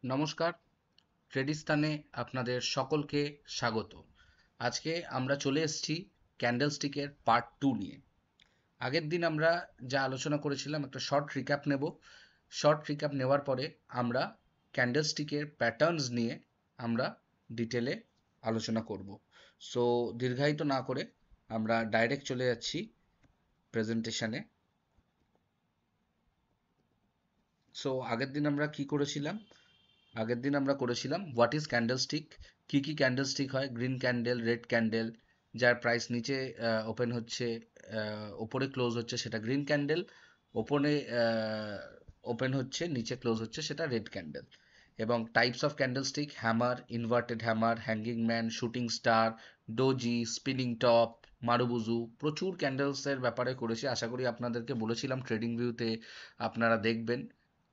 নমস্কার, ট্রেডিস্তানে আপনাদের সকলকে স্বাগত। আজকে আমরা চলে এসেছি ক্যান্ডেলস্টিকের পার্ট 2 নিয়ে। আগের দিন আমরা যা আলোচনা করেছিলাম একটা শর্ট রিক্যাপ নেব। শর্ট রিক্যাপ নেওয়ার পরে আমরা ক্যান্ডেলস্টিকের প্যাটার্নস নিয়ে আমরা ডিটেলে আলোচনা করব। সো দীর্ঘায়িত না করে আমরা ডাইরেক্ট চলে যাচ্ছি প্রেজেন্টেশনে। সো আগের দিন আমরা কি করেছিলাম? আগের দিন আমরা করেছিলাম হোয়াট ইজ ক্যান্ডেলস্টিক, কি কি ক্যান্ডেলস্টিক হয়, গ্রিন ক্যান্ডেল, রেড ক্যান্ডেল, যার প্রাইস নিচে ওপেন হচ্ছে, ওপরে ক্লোজ হচ্ছে সেটা গ্রিন ক্যান্ডেল, ওপরে ওপেন হচ্ছে নিচে ক্লোজ হচ্ছে সেটা রেড ক্যান্ডেল। এবং types of candlestick: hammer, inverted hammer, hanging man, shooting star, doji, spinning top, মারুবুজু, প্রচুর ক্যান্ডেলসের ব্যাপারে করেছি। আশা করি আপনাদেরকে বলেছিলাম ট্রেডিং ভিউতে আপনারা দেখবেন।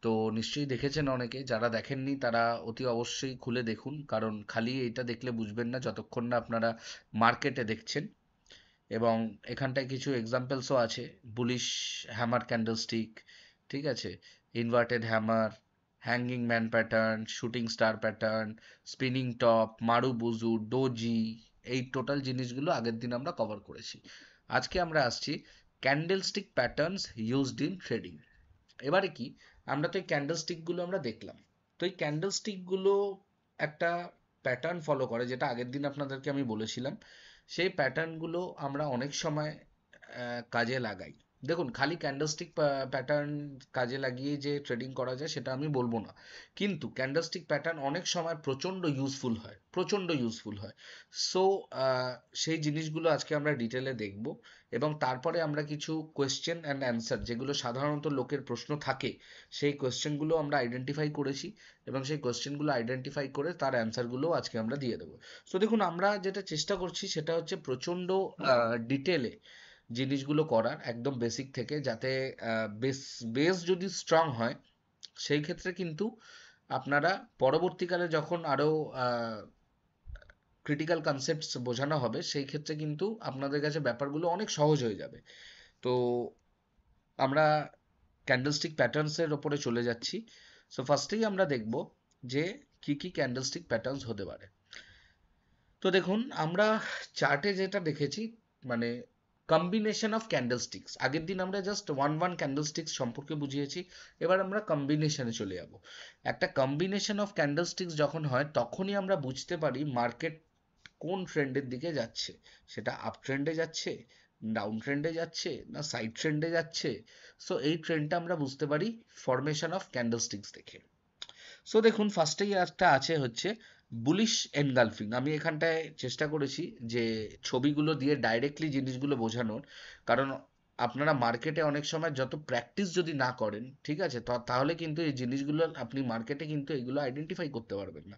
তো নিশ্চয়ই দেখেছেন অনেকে, যারা দেখেননি তারা অতি অবশ্যই খুলে দেখুন, কারণ খালি এটা দেখলে বুঝবেন না যতক্ষণ না আপনারা মার্কেটে দেখছেন। এবং এখানটায় কিছু এক্সাম্পলসও আছে: বুলিশ হ্যামার ক্যান্ডেলস্টিক, ঠিক আছে, inverted hammer, hanging man pattern, shooting star pattern, spinning top, মারুবুজু, doji. এই টোটাল জিনিসগুলো আগের দিন আমরা কভার করেছি। আজকে আমরা আসছি candlestick patterns used in trading. এবারে কি, আমরা তো এই ক্যান্ডেলস্টিকগুলো আমরা দেখলাম। তো এই ক্যান্ডেলস্টিকগুলো একটা প্যাটার্ন ফলো করে, যেটা আগের দিন আপনাদেরকে আমি বলেছিলাম। সেই প্যাটার্নগুলো আমরা অনেক সময় কাজে লাগাই। দেখুন, খালি ক্যান্ডেলস্টিক প্যাটার্ন কাজে লাগিয়ে যে ট্রেডিং করা যায় সেটা আমি বলবো না, কিন্তু ক্যান্ডেলস্টিক প্যাটার্ন অনেক সময় প্রচণ্ড ইউজফুল হয়, প্রচণ্ড ইউজফুল হয়। সো সেই জিনিসগুলো আজকে আমরা ডিটেলে দেখব। এবং তারপরে আমরা কিছু কোয়েশ্চেন অ্যান্ড অ্যান্সার, যেগুলো সাধারণত লোকের প্রশ্ন থাকে, সেই কোয়েশ্চেনগুলো আমরা আইডেন্টিফাই করেছি। এবং সেই কোয়েশ্চেনগুলো আইডেন্টিফাই করে তার অ্যান্সারগুলো আজকে আমরা দিয়ে দেবো। সো দেখুন, আমরা যেটা চেষ্টা করছি সেটা হচ্ছে প্রচণ্ড ডিটেলে জিনিসগুলো করার, একদম বেসিক থেকে, যাতে বেস বেস যদি স্ট্রং হয় সেই ক্ষেত্রে কিন্তু আপনারা পরবর্তীকালে যখন আরও ক্রিটিক্যাল কনসেপ্টস বোঝানো হবে সেই ক্ষেত্রে কিন্তু আপনাদের কাছে ব্যাপারগুলো অনেক সহজ হয়ে যাবে। তো আমরা ক্যান্ডেলস্টিক প্যাটার্নসের ওপরে চলে যাচ্ছি। সো ফার্স্টেই আমরা দেখব যে কি কি ক্যান্ডেলস্টিক প্যাটার্নস হতে পারে। তো দেখুন, আমরা চার্টে যেটা দেখেছি, মানে কম্বিনেশন অফ ক্যান্ডেলস্টিক্স। আগের দিন আমরা জাস্ট ওয়ান ওয়ান ক্যান্ডেলস্টিক্স সম্পর্কে বুঝিয়েছি, এবার আমরা কম্বিনেশনে চলে যাব। একটা কম্বিনেশন অফ ক্যান্ডেলস্টিক্স যখন হয় তখনই আমরা বুঝতে পারি মার্কেট কোন ট্রেন্ডের দিকে যাচ্ছে। সেটা আপ ট্রেন্ডে যাচ্ছে, ডাউন ট্রেন্ডে যাচ্ছে, না সাইড ট্রেন্ডে যাচ্ছে। সো এই ট্রেন্ডটা আমরা বুঝতে পারি ফরমেশন অফ ক্যান্ডেলস্টিক্স দেখে। সো দেখুন, ফার্স্টেই একটা আছে হচ্ছে বুলিশ এনগালফিং। আমি এখানটায় চেষ্টা করেছি যে ছবিগুলো দিয়ে ডাইরেক্টলি জিনিসগুলো বোঝানোর, কারণ আপনারা মার্কেটে অনেক সময় যত প্র্যাকটিস যদি না করেন, ঠিক আছে, তাহলে কিন্তু এই জিনিসগুলো আপনি মার্কেটে কিন্তু এগুলো আইডেন্টিফাই করতে পারবেন না।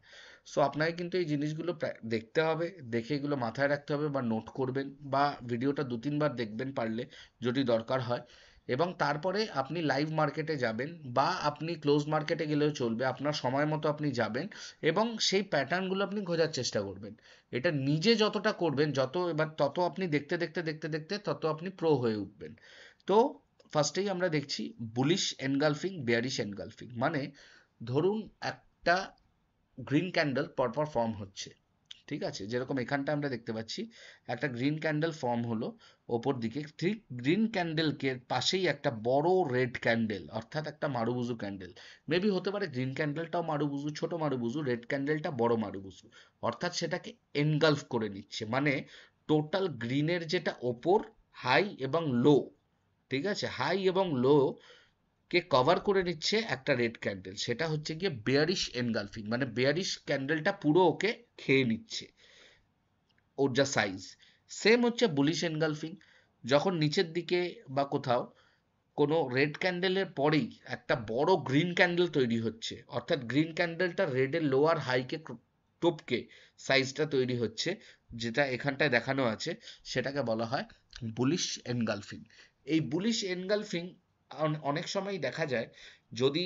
সো আপনাকে কিন্তু এই জিনিসগুলো দেখতে হবে, দেখে এগুলো মাথায় রাখতে হবে বা নোট করবেন, বা ভিডিওটা 2-3 বার দেখবেন পারলে, যদি দরকার হয়। এবং তারপরে আপনি লাইভ মার্কেটে যাবেন, বা আপনি ক্লোজ মার্কেটে গেলেও চলবে, আপনার সময় মতো আপনি যাবেন এবং সেই প্যাটার্নগুলো আপনি খোঁজার চেষ্টা করবেন। এটা নিজে যতটা করবেন, এবার তত আপনি দেখতে দেখতে দেখতে দেখতে তত আপনি প্রো হয়ে উঠবেন। তো ফার্স্টেই আমরা দেখছি বুলিশ এনগালফিং, বেয়ারিশ এনগালফিং। মানে ধরুন একটা গ্রিন ক্যান্ডেল পরপর ফর্ম হচ্ছে, ঠিক আছে, যেরকম এখানটা আমরা দেখতে পাচ্ছি একটা গ্রিন ক্যান্ডেল ফর্ম হলো ওপর দিকে। ঠিক গ্রিন ক্যান্ডেলকে পাশেই একটা বড় রেড ক্যান্ডেল, অর্থাৎ একটা মারুবুজু ক্যান্ডেল। মেবি হতে পারে গ্রিন ক্যান্ডেলটাও মারুবুজু, ছোট মারুবুজু, রেড ক্যান্ডেলটা বড় মারুবুজু। অর্থাৎ সেটাকে এনগালফ করে নিচ্ছে, মানে টোটাল গ্রিনের যেটা ওপর, হাই এবং লো, ঠিক আছে, হাই এবং লো কে কভার করে নিচ্ছে একটা রেড ক্যান্ডেল। সেটা হচ্ছে গিয়ে বেয়ারিশ এনগালফিং, মানে বেয়ারিশ ক্যান্ডেলটা পুরো ওকে খেয়ে নিচ্ছে, ওর যা সাইজ। সেম হচ্ছে বুলিশ এনগালফিং, যখন নিচের দিকে বা কোথাও কোনো রেড ক্যান্ডেলের পরেই একটা বড় গ্রিন ক্যান্ডেল তৈরি হচ্ছে, অর্থাৎ গ্রিন ক্যান্ডেলটা রেডের লোয়ার হাইকে টপকে সাইজটা তৈরি হচ্ছে, যেটা এখানটায় দেখানো আছে, সেটাকে বলা হয় বুলিশ এনগালফিং। এই বুলিশ এনগালফিং অনেক সময় দেখা যায় যদি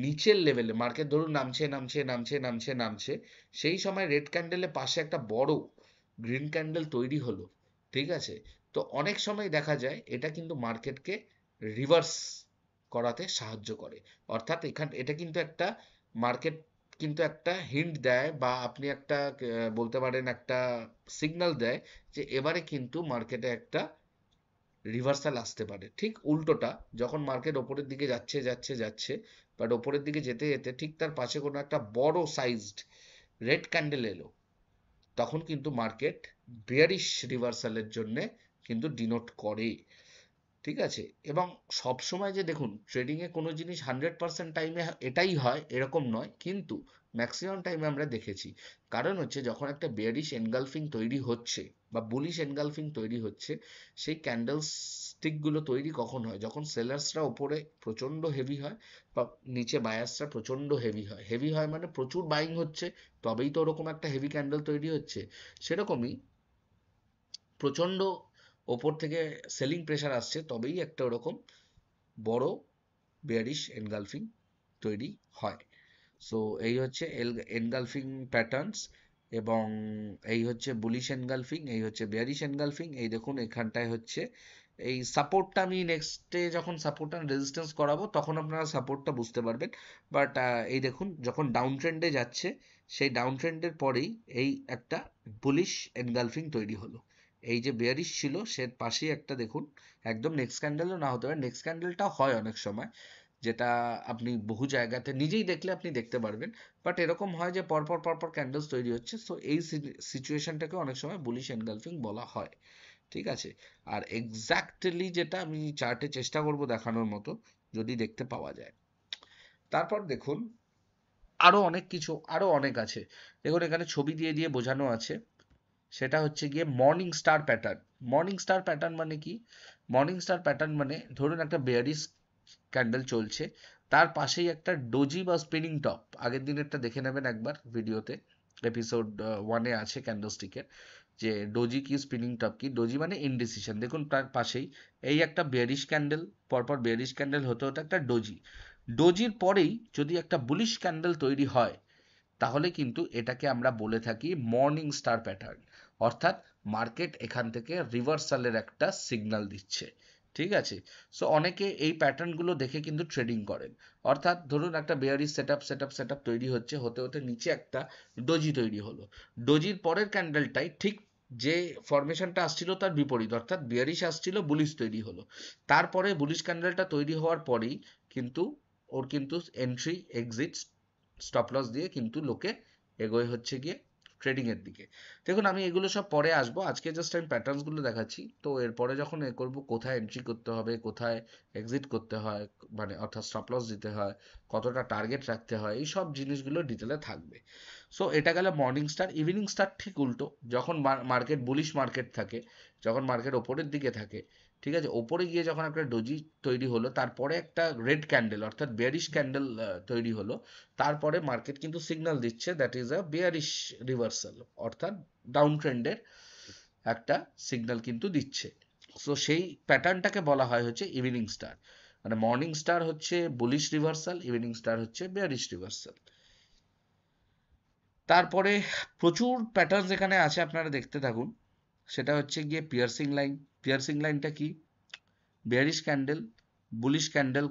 নিচের লেভেলে মার্কেট ধরুন নামছে নামছে নামছে নামছে নামছে, সেই সময় রেড ক্যান্ডেলের পাশে একটা বড় গ্রিন ক্যান্ডেল তৈরি হলো, ঠিক আছে। তো অনেক সময় দেখা যায় এটা কিন্তু মার্কেটকে রিভার্স করাতে সাহায্য করে। অর্থাৎ এটা কিন্তু একটা মার্কেট কিন্তু একটা হিন্ট দেয়, বা আপনি একটা বলতে পারেন একটা সিগন্যাল দেয় যে এবারে কিন্তু মার্কেটে একটা রিভার্সাল আসতে পারে। ঠিক উল্টোটা, যখন মার্কেট ওপরের দিকে যাচ্ছে যাচ্ছে যাচ্ছে, বাট ওপরের দিকে যেতে যেতে ঠিক তার পাশে কোনো একটা বড় সাইজড রেড ক্যান্ডেল এলো, তখন কিন্তু মার্কেট বেয়ারিশ রিভার্সালের জন্য কিন্তু ডিনোট করে। ঠিক আছে? এবং সবসময় যে দেখুন ট্রেডিংয়ে কোনো জিনিস 100% টাইমে এটাই হয় এরকম নয়, কিন্তু ম্যাক্সিমাম টাইমে আমরা দেখেছি। কারণ হচ্ছে যখন একটা বেয়ারিশ এনগালফিং তৈরি হচ্ছে বা বুলিশ এনগালফিং তৈরি হচ্ছে, সেই ক্যান্ডেল স্টিকগুলো তৈরি কখন হয়? যখন সেলার্সরা ওপরে প্রচণ্ড হেভি হয় বা নিচে বায়ার্সরা প্রচণ্ড হেভি হয়। হেভি হয় মানে প্রচুর বাইং হচ্ছে, তবেই তো ওরকম একটা হেভি ক্যান্ডেল তৈরি হচ্ছে। সেরকমই প্রচণ্ড ওপর থেকে সেলিং প্রেশার আসছে, তবেই একটা ওরকম বড় বেয়ারিশ এনগালফিং তৈরি হয়। সো এই হচ্ছে এনগালফিং প্যাটার্নস, এবং এই হচ্ছে বুলিশ এনগালফিং, এই হচ্ছে বেয়ারিশ এনগালফিং। এই দেখুন এখানটায় হচ্ছে এই সাপোর্টটা, আমি নেক্সটে যখন সাপোর্ট অ্যান্ড রেজিস্ট্যান্স করাবো তখন আপনারা সাপোর্টটা বুঝতে পারবেন। বাট এই দেখুন যখন ডাউন ট্রেন্ডে যাচ্ছে, সেই ডাউন ট্রেন্ডের পরেই এই একটা বুলিশ এনগালফিং তৈরি হলো। এই যে বেয়ারিশ ছিল সে পাশেই একটা দেখুন, একদম নেক্সট ক্যান্ডেলও না হতে পারে, নেক্সট ক্যান্ডেলটাও হয় অনেক সময়, যেটা আপনি বহু জায়গাতে নিজেই দেখলে আপনি দেখতে পারবেন। বাট এরকম হয় যে পরপর পরপর ক্যান্ডেলস তৈরি হচ্ছে, সো এই সিচুয়েশনটাকে অনেক সময় বুলিশ এনগালফিং বলা হয়। ঠিক আছে? আর এক্স্যাক্টলি যেটা আমি চার্টে চেষ্টা করব দেখানোর মতো, যদি দেখতে পাওয়া যায়। তারপর দেখুন আরো অনেক কিছু, আরো অনেক আছে। দেখুন এখানে ছবি দিয়ে দিয়ে বোঝানো আছে, সেটা হচ্ছে গিয়ে morning star pattern. Morning star pattern মানে কি? মর্নিং স্টার প্যাটার্ন মানে ধরুন একটা বেয়ারিশ ক্যান্ডেল চলছে, তার পাশেই একটা ডোজি বা স্পিনিং টপ, আগের দিনেরটা দেখে নেবেন একবার ভিডিওতে, এপিসোড 1-এ আছে ক্যান্ডেলস্টিকের, যে ডোজি কি স্পিনিং টপ কি। ডোজি মানে ইনডিসিশন, দেখুন তার পাশেই এই একটা বেয়ারিশ ক্যান্ডেল, পরপর বেয়ারিশ ক্যান্ডেল হতে হতে একটা ডোজি, ডোজির পরেই যদি একটা বুলিশ ক্যান্ডেল তৈরি হয়, তাহলে কিন্তু এটাকে আমরা বলে থাকি মর্নিং স্টার প্যাটার্ন। অর্থাৎ মার্কেট এখান থেকে রিভার্সালের একটা সিগন্যাল দিচ্ছে। ঠিক আছে? সো অনেকে এই প্যাটার্নগুলো দেখে কিন্তু ট্রেডিং করেন। অর্থাৎ ধরুন একটা বেয়ারিশ সেটআপ তৈরি হচ্ছে, হতে হতে নিচে একটা ডোজি তৈরি হলো, ডোজির পরের ক্যান্ডেলটাই ঠিক যে ফরমেশনটা আসছিল তার বিপরীত, অর্থাৎ বিয়ারিশ আসছিল, বুলিশ তৈরি হলো। তারপরে বুলিশ ক্যান্ডেলটা তৈরি হওয়ার পরেই কিন্তু ওর কিন্তু এন্ট্রি এক্সিট স্টপ লস দিয়ে কিন্তু লোকে এগোয় হচ্ছে গিয়ে ট্রেডিং এর দিকে। দেখুন আমি এগুলো সব পরে আসবো, আজকে জাস্ট আমি প্যাটার্নস গুলো দেখাচ্ছি, তো এরপরে যখন এ করবো কোথায় এন্ট্রি করতে হবে, কোথায় এক্সিট করতে হয়, মানে অর্থাৎ স্টপ লস দিতে হয়, কতটা টার্গেট রাখতে হয়, এই সব জিনিসগুলো ডিটেলে থাকবে। সো এটা গেল মর্নিং স্টার। ইভিনিং স্টার ঠিক উল্টো, যখন মার্কেট বুলিশ মার্কেট থাকে, যখন মার্কেট ওপরের দিকে থাকে, ঠিক আছে, ওপরে গিয়ে যখন একটা ডোজি তৈরি হলো, তারপরে একটা রেড ক্যান্ডেল অর্থাৎ বেয়ারিশ ক্যান্ডেল তৈরি হলো, তারপরে মার্কেট কিন্তু সিগন্যাল দিচ্ছে that is a bearish reversal, অর্থাৎ ডাউন ট্রেন্ডের একটা সিগন্যাল কিন্তু দিচ্ছে। সো সেই প্যাটার্নটাকে বলা হয় হচ্ছে ইভিনিং স্টার। মানে মর্নিং স্টার হচ্ছে বুলিশ রিভার্সাল, ইভিনিং স্টার হচ্ছে বেয়ারিশ রিভার্সাল। তারপরে প্রচুর প্যাটার্ন এখানে আছে, আপনারা দেখতে থাকুন। সেটা হচ্ছে গিয়ে পিয়ার্সিং লাইন। পিয়ার্সিং লাইনটা কি? Bearish candle, bullish candle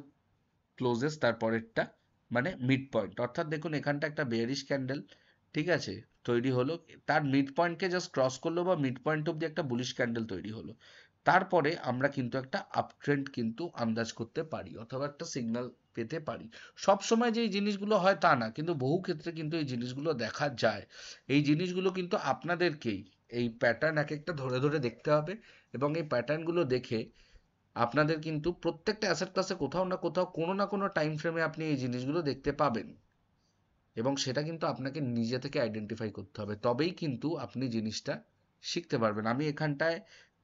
clauses তার পরেরটা, মানে মিড পয়েন্ট। অর্থাৎ দেখুন এখানটা একটা বেয়ারিশ ক্যান্ডেল, ঠিক আছে, তৈরি হলো, তার মিড পয়েন্টকে জাস্ট ক্রস করলো বা মিড পয়েন্ট অব্দি একটা বুলিশ ক্যান্ডেল তৈরি হলো, তারপরে আমরা কিন্তু একটা আপ ট্রেন্ড কিন্তু আন্দাজ করতে পারি অথবা একটা সিগন্যাল পেতে পারি। সব সময় যে এই জিনিসগুলো হয় তা না, কিন্তু বহু ক্ষেত্রে কিন্তু এই জিনিসগুলো দেখা যায়। এই জিনিসগুলো কিন্তু আপনাদেরকেই এই প্যাটার্ন এক একটা ধরে ধরে দেখতে হবে, এবং এই প্যাটার্নগুলো দেখে আপনাদের কিন্তু প্রত্যেকটা অ্যাসেট ক্লাসে কোথাও না কোথাও কোনো না কোনো টাইম ফ্রেমে আপনি এই জিনিসগুলো দেখতে পাবেন, এবং সেটা কিন্তু আপনাকে নিজে থেকে আইডেন্টিফাই করতে হবে, তবেই কিন্তু আপনি জিনিসটা শিখতে পারবেন। আমি এখানটায়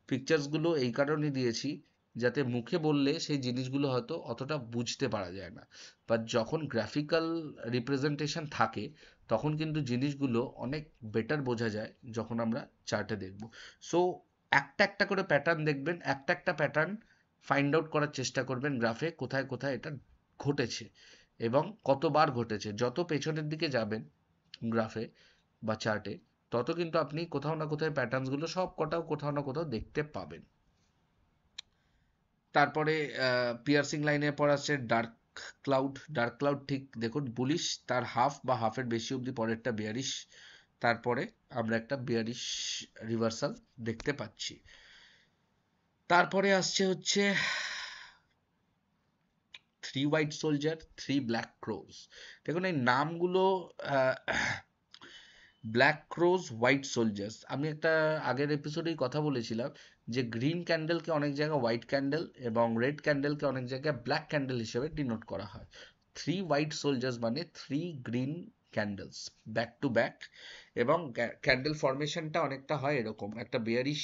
পিকচার্সগুলো এই কারণে দিয়েছি যাতে মুখে বললে সেই জিনিসগুলো হয়তো অতটা বুঝতে পারা যায় না, বাট যখন গ্রাফিক্যাল রিপ্রেজেন্টেশন থাকে তখন কিন্তু জিনিসগুলো অনেক বেটার বোঝা যায় যখন আমরা চার্টে দেখব। সো একটা একটা করে প্যাটার্ন দেখবেন, একটা একটা প্যাটার্ন ফাইন্ড আউট করার চেষ্টা করবেন গ্রাফে কোথায় কোথায় এটা ঘটেছে এবং কতবার ঘটেছে। যত পেছনের দিকে যাবেন গ্রাফে বা চার্টে, তত কিন্তু আপনি কোথাও না কোথাও প্যাটার্নসগুলো সব কটাও কোথাও না কোথাও দেখতে পাবেন। তারপরে পিয়ার্সিং লাইনের পর আসছে ডার্ক ডার্ক ক্লাউড ঠিক দেখুন বুলিশ, তার হাফ বা হাফের বেশি অবধি পরেরটা বেয়ারিশ, তারপরে আমরা একটা বেয়ারিশ রিভার্সাল দেখতে পাচ্ছি। তারপরে আসছে হচ্ছে 3 হোয়াইট সোলজার, 3 ব্ল্যাক ক্রোজ। দেখুন এই নামগুলো ব্ল্যাক ক্রোজ, হোয়াইট সোলজার্স, আমি একটা আগের এপিসোডেই কথা বলেছিলাম যে গ্রিন ক্যান্ডেলকে অনেক জায়গায় হোয়াইট ক্যান্ডেল এবং রেড ক্যান্ডেলকে অনেক জায়গায় ব্ল্যাক ক্যান্ডেল হিসেবে ডিনোট করা হয়। 3 হোয়াইট সোলজার্স মানে 3 green candles back to back, এবং ক্যান্ডেল ফরমেশনটা অনেকটা হয় এরকম, একটা বেয়ারিশ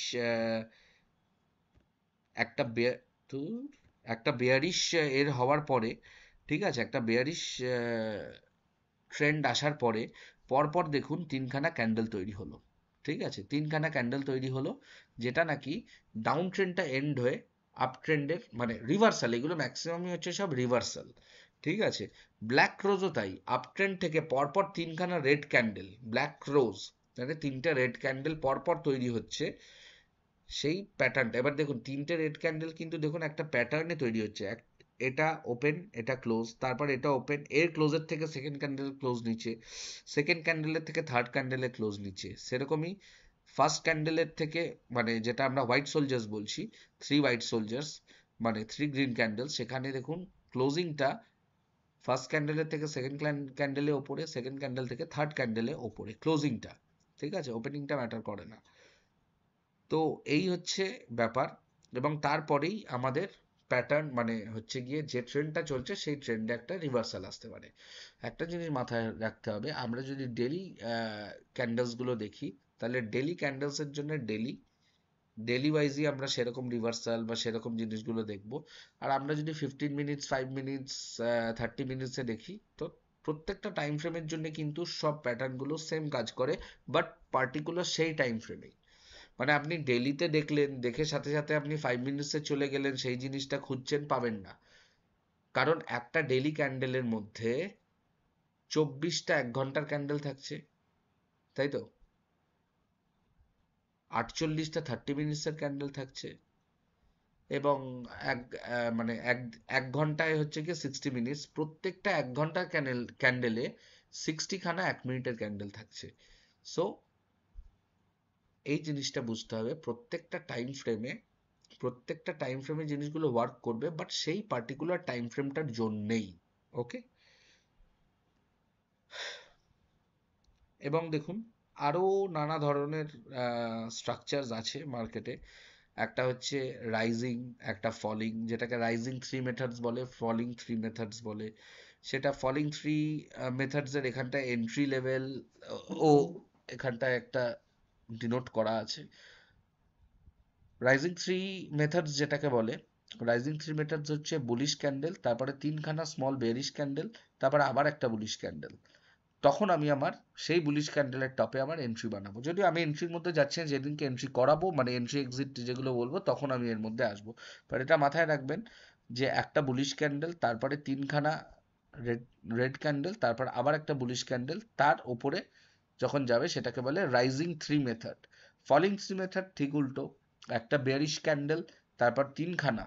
একটা একটা বেয়ারিশ এর হওয়ার পরে, ঠিক আছে, একটা বেয়ারিশ ট্রেন্ড আসার পরে পরপর দেখুন তিনখানা ক্যান্ডেল তৈরি হলো, ঠিক আছে, তিনখানা ক্যান্ডেল তৈরি হলো, যেটা নাকি ডাউন ট্রেন্ডটা এন্ড হয়ে আপ ট্রেন্ডের মানে রিভার্সাল, এগুলো ম্যাক্সিমামই হচ্ছে সব রিভার্সাল, ঠিক আছে। ব্ল্যাক রোজও তাই, আপ ট্রেন্ড থেকে পরপর তিনখানা রেড ক্যান্ডেল, ব্ল্যাক রোজ মানে তিনটা রেড ক্যান্ডেল পরপর তৈরি হচ্ছে, সেই প্যাটার্নটা এবার দেখুন, তিনটে রেড ক্যান্ডেল কিন্তু দেখুন একটা প্যাটার্নে তৈরি হচ্ছে, এটা ওপেন, এটা ক্লোজ, তারপর এটা ওপেন, এর ক্লোজের থেকে সেকেন্ড ক্যান্ডেল ক্লোজ নিচে, সেকেন্ড ক্যান্ডেলের থেকে থার্ড ক্যান্ডেলের ক্লোজ নিচে, সেরকমই ফার্স্ট ক্যান্ডেলের থেকে মানে যেটা আমরা হোয়াইট সোলজার্স বলছি, 3 হোয়াইট সোলজার্স মানে 3 গ্রিন ক্যান্ডেল, সেখানে দেখুন ক্লোজিংটা ফার্স্ট ক্যান্ডেলের থেকে সেকেন্ড ক্যান্ডেলে ওপরে, সেকেন্ড ক্যান্ডেল থেকে থার্ড ক্যান্ডেলে ওপরে ক্লোজিংটা, ঠিক আছে, ওপেনিংটা ম্যাটার করে না। তো এই হচ্ছে ব্যাপার, এবং তারপরেই আমাদের প্যাটার্ন মানে হচ্ছে গিয়ে যে ট্রেন্ডটা চলছে সেই ট্রেন্ডে একটা রিভার্সাল আসতে পারে। একটা জিনিস মাথায় রাখতে হবে, আমরা যদি ডেলি ক্যান্ডেলসগুলো দেখি, তাহলে ডেলি ক্যান্ডেলসের জন্য ডেলি ওয়াইজই আমরা সেরকম রিভার্সাল বা সেরকম জিনিসগুলো দেখব। আর আমরা যদি 15 মিনিটস, 5 মিনিটস, 30 মিনিটসে দেখি, তো প্রত্যেকটা টাইম ফ্রেমের জন্য কিন্তু সব প্যাটার্নগুলো সেম কাজ করে, বাট পার্টিকুলার সেই টাইম ফ্রেমেই। মানে আপনি ডেলিতে দেখলেন, দেখে সাথে সাথে আপনি 5 মিনিটসে চলে গেলেন, সেই জিনিসটা খুঁজছেন, পাবেন না, কারণ একটা ডেলি ক্যান্ডেলের মধ্যে 24টা 1 ঘন্টার ক্যান্ডেল থাকছে, তাই তো, 48টা 30 মিনিটসের ক্যান্ডেল থাকছে, এবং এক মানে এক এক ঘন্টায় হচ্ছে কি 60 মিনিটস, প্রত্যেকটা 1 ঘন্টার ক্যান্ডেলে 60খানা 1 মিনিটের ক্যান্ডেল থাকছে। সো এই জিনিসটা বুঝতে হবে, প্রত্যেকটা টাইম ফ্রেমে জিনিসগুলো ওয়ার্ক করবে, বাট সেই পার্টিকুলার টাইম ফ্রেমটার জন্যেই। ওকে, এবং দেখুন আরো নানা ধরনের স্ট্রাকচারস আছে মার্কেটে। একটা হচ্ছে রাইজিং, একটা ফলিং, যেটাকে রাইজিং 3 মেথডস বলে, ফলিং 3 মেথডস বলে। সেটা ফলিং 3 মেথডসের এখানটায় এন্ট্রি লেভেল ও এখানটায় একটা ডিনোট করা আছে। রাইজিং 3 মেথডস যেটাকে বলে, রাইজিং 3 মেথডস হচ্ছে বুলিশ ক্যান্ডেল, তারপরে তিনখানা স্মল বেয়ারিশ ক্যান্ডেল, তারপরে আবার একটা বুলিশ ক্যান্ডেল। তখন আমি আমার সেই বুলিশ ক্যান্ডেলের টপে আমার এন্ট্রি বানাবো, যদিও আমি এন্ট্রির মধ্যে যাচ্ছি না, যেদিনকে এন্ট্রি করাবো মানে এন্ট্রি এক্সিট যেগুলো বলবো তখন আমি এর মধ্যে আসবো। বাট এটা মাথায় রাখবেন যে একটা বুলিশ ক্যান্ডেল, তারপরে তিনখানা রেড রেড ক্যান্ডেল, তারপর আবার একটা বুলিশ ক্যান্ডেল, তার ওপরে যখন যাবে সেটাকে বলে রাইজিং 3 মেথড। ফলিং 3 মেথড ঠিক উল্টো, একটা বেয়ারিশ ক্যান্ডেল, তারপর তিনখানা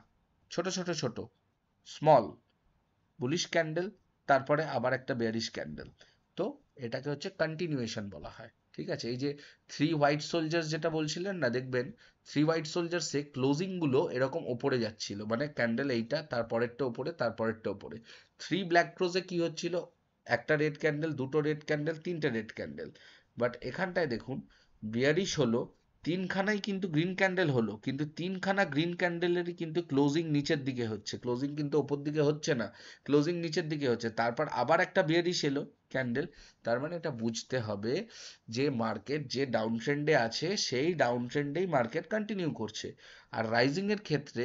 ছোট ছোট ছোট স্মল বুলিশ ক্যান্ডেল, তারপরে আবার একটা বেয়ারিশ ক্যান্ডেল। তো এটাকে হচ্ছে কন্টিনিউয়েশন বলা হয়, ঠিক আছে। এই যে 3 হোয়াইট সোলজার্স যেটা বলছিলেন না, দেখবেন 3 হোয়াইট সোলজার্সে ক্লোজিং গুলো এরকম ওপরে যাচ্ছিল, মানে ক্যান্ডেল এইটা, তারপরেরটা ওপরে, তারপরেরটা ওপরে। 3 ব্ল্যাক ক্রোজে কি হচ্ছিল, একটা রেড ক্যান্ডেল, দুটো রেড ক্যান্ডেল, তিনটে রেড ক্যান্ডেল। বাট এখানটায় দেখুন বিয়ারিশ হলো, তিনখানাই কিন্তু গ্রিন ক্যান্ডেল হলো, কিন্তু তিনখানা গ্রিন ক্যান্ডেলেরই কিন্তু ক্লোজিং নিচের দিকে হচ্ছে, ক্লোজিং কিন্তু ওপর দিকে হচ্ছে না, ক্লোজিং নিচের দিকে হচ্ছে। তারপর আবার একটা বিয়ারিশ এলো ক্যান্ডেল, তার মানে এটা বুঝতে হবে যে মার্কেট যে ডাউন ট্রেন্ডে আছে সেই ডাউন ট্রেন্ডেই মার্কেট কন্টিনিউ করছে। আর রাইজিং এর ক্ষেত্রে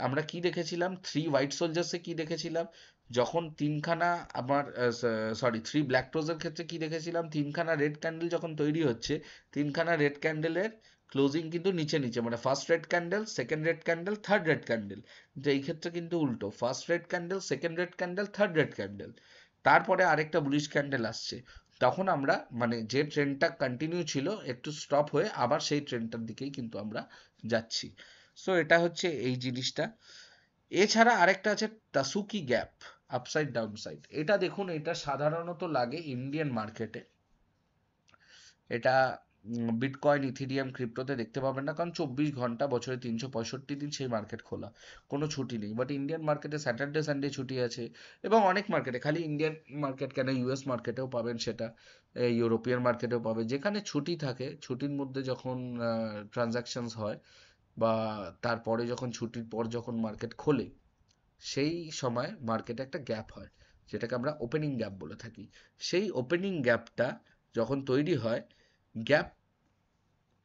আমরা কি দেখেছিলাম, 3 হোয়াইট সোলজার্সে কি দেখেছিলাম, যখন তিনখানা আমার সরি 3 ব্ল্যাক রোজের ক্ষেত্রে কি দেখেছিলাম, তিনখানা রেড ক্যান্ডেল যখন তৈরি হচ্ছে, তিনখানা রেড ক্যান্ডেলের ক্লোজিং কিন্তু নিচে নিচে, মানে first red candle, second red candle, third red candle. কিন্তু এই ক্ষেত্রে কিন্তু উল্টো, first red candle, second red candle, third red candle, তারপরে আরেকটা বুলিশ ক্যান্ডেল আসছে। তখন আমরা মানে যে ট্রেন্ডটা কন্টিনিউ ছিল একটু স্টপ হয়ে আবার সেই ট্রেন্ডটার দিকেই কিন্তু আমরা যাচ্ছি। সো এটা হচ্ছে এই জিনিসটা। এছাড়া আরেকটা আছে টাসুকি গ্যাপ। আপসাইড ডাউনসাইড, এটা দেখুন এটা সাধারণত লাগে ইন্ডিয়ান মার্কেটে। এটা বিটকয়েন, ইথিরিয়াম, ক্রিপ্টোতে দেখতে পাবেন না, কারণ 24 ঘন্টা বছরে 365 দিন সেই মার্কেট খোলা, কোনো ছুটি নেই। বাট ইন্ডিয়ান মার্কেটে স্যাটারডে সানডে ছুটি আছে, এবং অনেক মার্কেটে, খালি ইন্ডিয়ান মার্কেট কেন, ইউএস মার্কেটেও পাবেন সেটা, ইউরোপিয়ান মার্কেটেও পাবে, যেখানে ছুটি থাকে, ছুটির মধ্যে যখন ট্রানজাকশনস হয়, বা তারপরে যখন ছুটির পর যখন মার্কেট খোলে, সেই সময় মার্কেটে একটা গ্যাপ হয়, যেটাকে আমরা ওপেনিং গ্যাপ বলে থাকি। সেই ওপেনিং গ্যাপটা যখন তৈরি হয়, গ্যাপ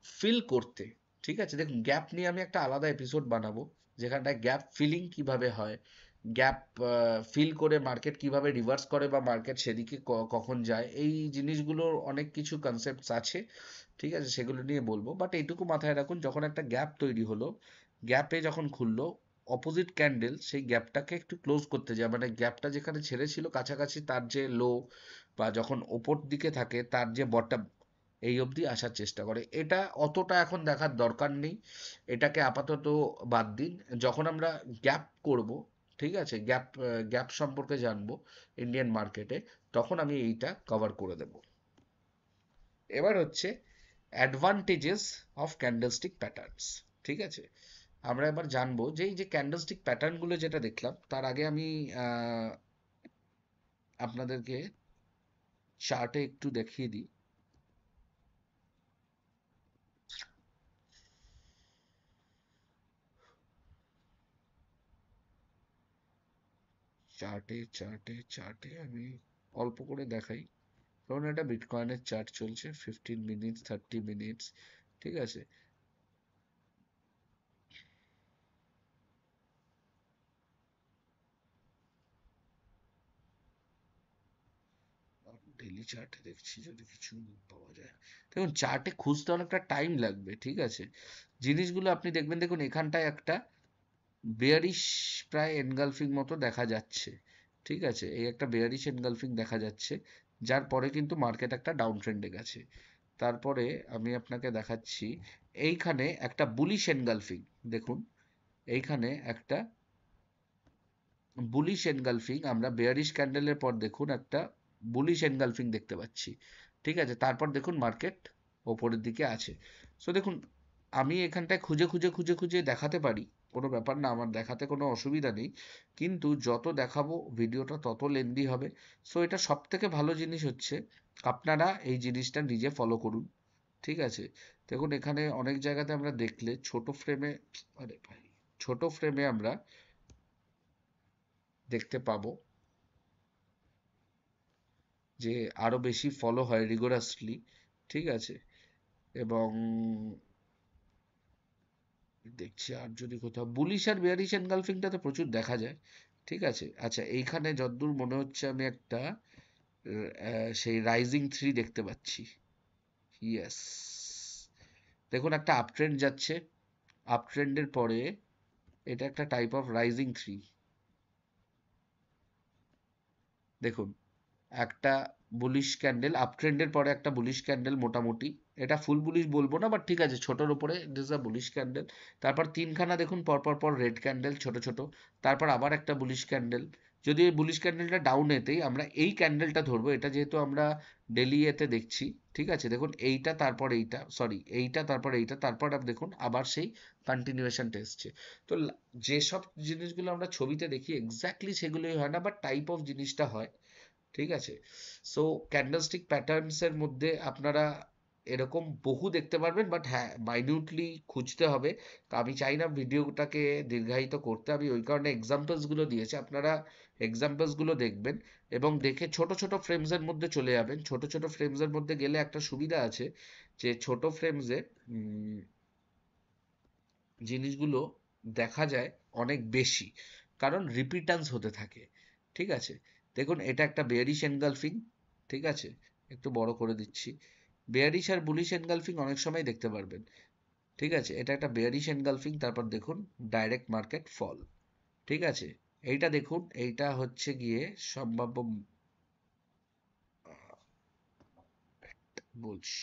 ফিল করতে, ঠিক আছে, দেখুন গ্যাপ নিয়ে আমি একটা আলাদা এপিসোড বানাবো, যেখানটায় গ্যাপ ফিলিং কিভাবে হয়, গ্যাপ ফিল করে মার্কেট কিভাবে রিভার্স করে, বা মার্কেট সেদিকে কখন যায়, এই জিনিসগুলোর অনেক কিছু কনসেপ্টস আছে, ঠিক আছে, সেগুলো নিয়ে বলবো। বাট এইটুকু মাথায় রাখুন, যখন একটা গ্যাপ তৈরি হলো, গ্যাপে যখন খুললো, অপোজিট ক্যান্ডেল সেই গ্যাপটাকে একটু ক্লোজ করতে যায়, মানে গ্যাপটা যেখানে ছেড়েছিল কাছাকাছি তার যে লো, বা যখন ওপর দিকে থাকে তার যে বটম, এই অবধি আসার চেষ্টা করে। এটা অতটা এখন দেখার দরকার নেই, এটাকে আপাতত বাদ দিন। যখন আমরা গ্যাপ করব, ঠিক আছে, গ্যাপ গ্যাপ সম্পর্কে জানবো ইন্ডিয়ান মার্কেটে, তখন আমি এইটা কভার করে দেব। এবার হচ্ছে অ্যাডভান্টেজেস অফ ক্যান্ডেলস্টিক প্যাটার্নস, ঠিক আছে। আমরা এবার জানবো যে এই যে ক্যান্ডেলস্টিক প্যাটার্নগুলো যেটা দেখলাম, তার আগে আমি আপনাদেরকে চার্টে একটু দেখিয়ে দিই। চার্টে আমি অল্প করে দেখাই। ধরুন এটা বিটকয়েনের চার্ট চলছে, 15 মিনিটস, 30 মিনিটস, ঠিক আছে। ডেইলি চার্টে দেখছি যদি কিছু পাওয়া যায়। দেখুন চার্টে খুঁজতে অনেকটা টাইম লাগবে, ঠিক আছে। জিনিসগুলো আপনি দেখবেন, দেখুন এখানটায় একটা বেয়ারিশ প্রায় এনগালফিং মতো দেখা যাচ্ছে, ঠিক আছে, এই একটা বেয়ারিশ এনগালফিং দেখা যাচ্ছে, যার পরে কিন্তু মার্কেট একটা ডাউন ট্রেন্ডে গেছে। তারপরে আমি আপনাকে দেখাচ্ছি এইখানে একটা বুলিশ এনগালফিং, দেখুন এইখানে একটা বুলিশ এনগালফিং, আমরা বেয়ারিশ ক্যান্ডেলের পর দেখুন একটা বুলিশ এনগালফিং দেখতে পাচ্ছি, ঠিক আছে। তারপর দেখুন মার্কেট ওপরের দিকে আছে। সো দেখুন আমি এখানটায় খুঁজে খুঁজে খুঁজে খুঁজে দেখাতে পারি, কোনো ব্যাপার না, আমার দেখাতে কোনো অসুবিধা নেই, কিন্তু যত দেখাবো ভিডিওটা তত লেন্দি হবে। সো এটা সব থেকে ভালো জিনিস হচ্ছে আপনারা এই জিনিসটা নিজে ফলো করুন, ঠিক আছে। দেখুন এখানে অনেক জায়গাতে আমরা দেখলে ছোট ফ্রেমে, আরে ভাই, ছোট ফ্রেমে আমরা দেখতে পাবো যে আরো বেশি ফলো হয় রিগোরাসলি, ঠিক আছে। এবং দেখছি আর যদি কোথাও বুলিশ আর বেয়ারিশ এনগালফিংটা তো প্রচুর দেখা যায়, ঠিক আছে। আচ্ছা এইখানে যতদূর মনে হচ্ছে আমি একটা সেই রাইজিং থ্রি দেখতে পাচ্ছি, ইয়েস, দেখুন একটা আপ ট্রেন্ড যাচ্ছে, আপ ট্রেন্ডের পরে এটা একটা টাইপ অফ রাইজিং থ্রি, দেখুন একটা বুলিশ ক্যান্ডেল, আপ ট্রেন্ডের পরে একটা বুলিশ ক্যান্ডেল, মোটামুটি এটা ফুল বুলিশ বলবো না, বাট ঠিক আছে, ছোটোর উপরে it is a bullish candle. তারপর তিনখানা দেখুন পরপর পর রেড ক্যান্ডেল ছোট ছোট, তারপর আবার একটা বুলিশ ক্যান্ডেল। যদি এই বুলিশ ক্যান্ডেলটা ডাউন এতেই আমরা এই ক্যান্ডেলটা ধরবো, এটা যেহেতু আমরা ডেলি এতে দেখছি, ঠিক আছে, দেখুন এইটা তারপর এইটা, সরি এইটা তারপর এইটা, তারপর দেখুন আবার সেই কন্টিনিউয়েশনটা এসছে। তো যেসব জিনিসগুলো আমরা ছবিতে দেখি এক্স্যাক্টলি সেগুলোই হয় না, বাট টাইপ অফ জিনিসটা হয়, ঠিক আছে। সো ক্যান্ডেলস্টিক প্যাটার্নস এর মধ্যে আপনারা এরকম বহু দেখতে পারবেন, বাট হ্যাঁ মাইনিউটলি খুঁজতে হবে। তো আমি চাই না ভিডিওটাকে দীর্ঘায়িত করতে, আমি ওই কারণে এক্সাম্পলস গুলো দিয়েছি, আপনারা এক্সাম্পলস গুলো দেখবেন, এবং দেখে ছোট ছোট ফ্রেমস এর মধ্যে চলে যাবেন। ছোট ছোট ফ্রেমস এর মধ্যে গেলে একটা সুবিধা আছে, যে ছোট ফ্রেমসে জিনিসগুলো দেখা যায় অনেক বেশি, কারণ রিপিটান্স হতে থাকে, ঠিক আছে। দেখুন এটা একটা বেয়ারিশ এনগালফিং, ঠিক আছে, একটু বড় করে দিচ্ছি। বেয়ারিশ আর বুলিশ এনগালফিং অনেক সময় দেখতে পারবেন, ঠিক আছে। এটা একটা বেয়ারিশ এনগালফিং, তারপর দেখুন ডাইরেক্ট মার্কেট ফল, ঠিক আছে। এইটা দেখুন, এইটা হচ্ছে গিয়ে সম্ভাব্য, বলছি,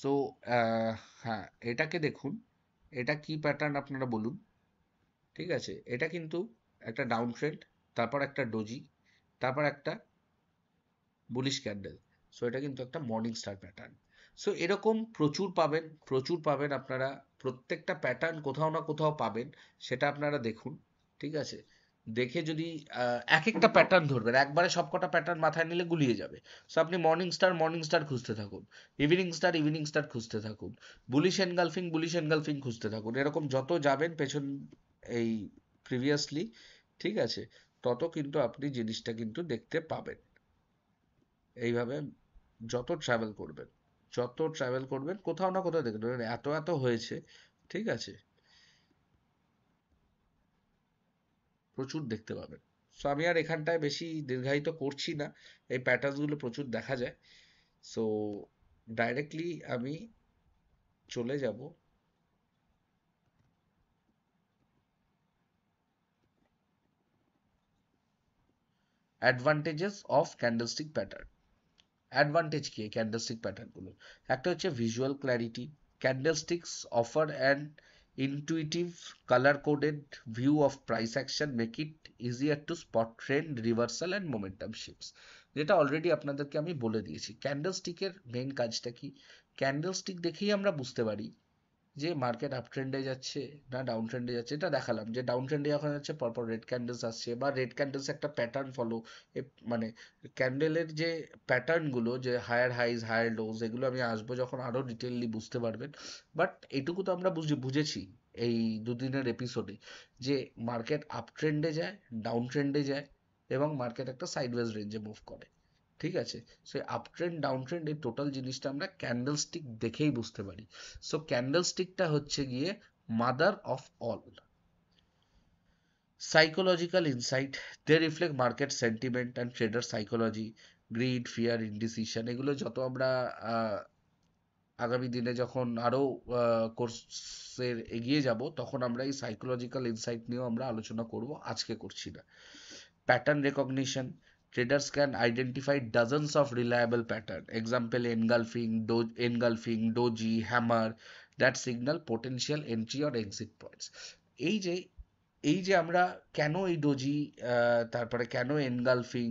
সো হ্যাঁ, এটাকে দেখুন, এটা কি প্যাটার্ন আপনারা বলুন। ঠিক আছে, এটা কিন্তু একটা ডাউন ট্রেন্ড, তারপর একটা ডোজি, তারপর একটা বুলিশ ক্যান্ডেল। সো এটা কিন্তু একটা মর্নিং স্টার প্যাটার্ন। সো এরকম প্রচুর পাবেন, প্রচুর পাবেন আপনারা। প্রত্যেকটা প্যাটার্ন কোথাও না কোথাও পাবেন, সেটা আপনারা দেখুন। ঠিক আছে, দেখে যদি এক একটা প্যাটার্ন ধরবেন, একবারে সবকটা প্যাটার্ন মাথায় নিলে গুলিয়ে যাবে। সো আপনি মর্নিং স্টার খুঁজতে থাকুন, ইভিনিং স্টার খুঁজতে থাকুন, বুলিশ এনগালফিং খুঁজতে থাকুন। এরকম যত যাবেন পেছন এই প্রিভিয়াসলি, ঠিক আছে, তত কিন্তু আপনি জিনিসটা কিন্তু দেখতে পাবেন। এইভাবে যত ট্রাভেল করবেন, যত ট্রাভেল করবেন কোথাও না কোথাও দেখবেন এত এত হয়েছে। ঠিক আছে, প্রচুর দেখতে পাবেন। সো আমি আর এখানটায় বেশি দীর্ঘায়িত করছি না, এই প্যাটার্ন গুলো প্রচুর দেখা যায়। সো ডাইরেক্টলি আমি চলে যাব advantages of candlestick pattern. Advantage কি এই ক্যান্ডেলস্টিক প্যাটার্নগুলো? একটা হচ্ছে visual clarity. Candlesticks offer an intuitive colour coded view of price action, make it easier to spot trend reversal and momentum shifts. যেটা অলরেডি আপনাদেরকে আমি বলে দিয়েছি। ক্যান্ডেলস্টিকের মেইন কাজটা কি? ক্যান্ডেলস্টিক দেখেই আমরা বুঝতে পারি যে মার্কেট আপ ট্রেন্ডে যাচ্ছে না ডাউন ট্রেন্ডে যাচ্ছে। এটা দেখালাম যে ডাউন ট্রেন্ডে যখন যাচ্ছে পরপর রেড ক্যান্ডেলস আসছে, বা রেড ক্যান্ডেলস একটা প্যাটার্ন ফলো, মানে ক্যান্ডেলের যে প্যাটার্ন গুলো, যে হায়ার হাইজ হায়ার লোজ, এগুলো আমি আসবো যখন আরো ডিটেইললি বুঝতে পারবেন। বাট এটুকু তো আমরা বুঝেছি এই দুদিনের এপিসোডে, যে মার্কেট আপ ট্রেন্ডে যায়, ডাউন ট্রেন্ডে যায়, এবং মার্কেট একটা সাইডওয়েজ রেঞ্জে মুভ করে। ঠিক আছে, so up trend down trend এই টোটাল জিনিসটা আমরা ক্যান্ডেলস্টিক দেখেই বুঝতে পারি। সো ক্যান্ডেলস্টিকটা হচ্ছে গিয়ে mother of all psychological insight. They reflect market sentiment and trader psychology, greed, fear, indecision. এগুলো যত আমরা আগামী দিনে যখন আরো কোর্সের এগিয়ে যাব, তখন আমরা এই সাইকোলজিক্যাল ইনসাইট নিয়েও আমরা আলোচনা করব, আজকে করছি না। Pattern recognition. Traders can identify dozens of reliable pattern. Example engulfing, doji, hammer that signal potential entry or exit points. এই যে এই যে আমরা কেন এই ডোজি, তারপরে কেন এনগালফিং,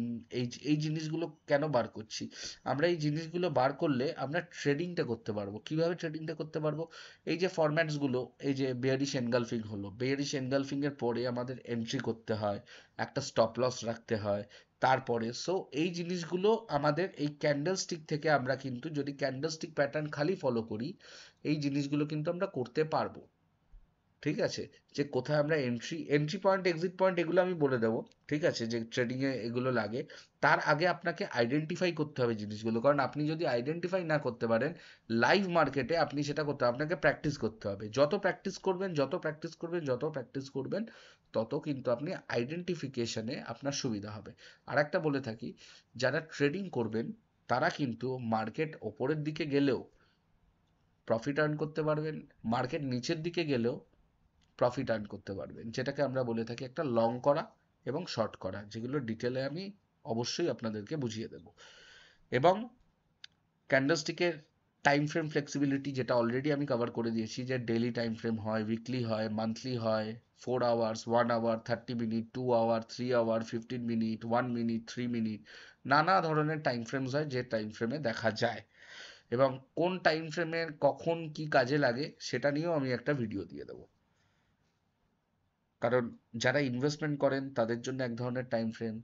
এই জিনিসগুলো কেন বার করছি? আমরা এই জিনিসগুলো বার করলে আমরা ট্রেডিংটা করতে পারবো। কিভাবে ট্রেডিংটা করতে পারবো? এই যে ফরম্যাটস গুলো, এই যে বেয়ারিশ এনগালফিং হলো, বেয়ারিশ এনগালফিং এর পরে আমাদের এন্ট্রি করতে হয়, একটা স্টপ লস রাখতে হয়, তারপরে সো এই জিনিসগুলো আমাদের এই ক্যান্ডেলস্টিক থেকে আমরা কিন্তু যদি ক্যান্ডেলস্টিক প্যাটার্ন খালি ফলো করি, এই জিনিসগুলো কিন্তু আমরা করতে পারবো। ঠিক আছে, যে কোথায় আমরা এন্ট্রি পয়েন্ট, এক্সিট পয়েন্ট, এগুলো আমি বলে দেবো। ঠিক আছে, যে ট্রেডিং এ এগুলো লাগে। তার আগে আপনাকে আইডেন্টিফাই করতে হবে জিনিসগুলো, কারণ আপনি যদি আইডেন্টিফাই না করতে পারেন লাইভ মার্কেটে, আপনি সেটা করতে হবে, আপনাকে প্র্যাকটিস করতে হবে। যত প্র্যাকটিস করবেন, যত প্র্যাকটিস করবেন, যত প্র্যাকটিস করবেন, তত কিন্তু আপনি আইডেন্টিফিকেশনে আপনার সুবিধা হবে। আর একটা বলে থাকি, যারা ট্রেডিং করবেন তারা কিন্তু মার্কেট ওপরের দিকে গেলেও প্রফিট আর্ন করতে পারবেন, মার্কেট নিচের দিকে গেলেও প্রফিট আর্ন করতে পারবেন, যেটাকে আমরা বলে থাকি একটা লং করা এবং শর্ট করা, যেগুলো ডিটেলে আমি অবশ্যই আপনাদেরকে বুঝিয়ে দেব। এবং ক্যান্ডেলস্টিকের টাইম ফ্রেম ফ্লেক্সিবিলিটি, যেটা অলরেডি আমি কভার করে দিয়েছি, যে ডেইলি টাইম ফ্রেম হয়, উইকলি হয়, মান্থলি হয়, 4 hours, 1 hour, 30 minute, 2 hour, 3 hour, 15 minute, 1 minute, 3 minute, নানা ধরনের টাইম ফ্রেমস হয় যে টাইম ফ্রেমে দেখা যায়। এবং কোন টাইম ফ্রেমের কখন কি কাজে লাগে সেটা নিয়েও আমি একটা ভিডিও দিয়ে দেবো। কারণ যারা ইনভেস্টমেন্ট করেন তাদের জন্য এক ধরনের টাইম ফ্রেম,